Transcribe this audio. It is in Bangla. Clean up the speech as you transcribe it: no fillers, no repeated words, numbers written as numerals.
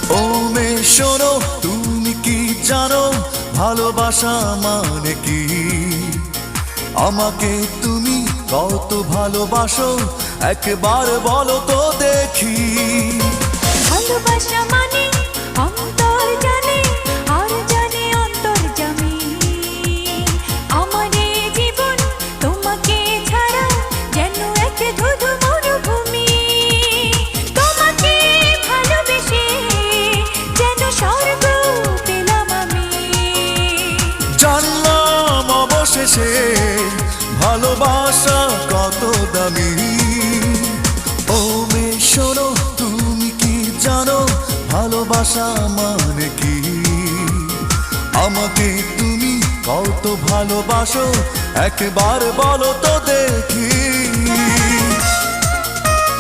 ও মেয়ে শোনো, তুমি কি জানো ভালোবাসা মানে কি? আমাকে তুমি কত ভালোবাসো একবার বলো তো দেখি। ভালোবাসা মানে অন্তর জানে আর জানে অন্তর্যামী। আমার এই জীবন তোমাকে ছাড়া যেন এক ধুধু মরুভূমি। তোমাকে ভালোবেসে যেন স্বর্গ পেলাম আমি। জানলাম অবশেষে ভালোবাসা কত দামি। ও মেয়ে শোনো, তুমি কি জানো ভালোবাসা মানে কি? আমাকে তুমি কত ভালোবাসো একবার বলো তো দেখি।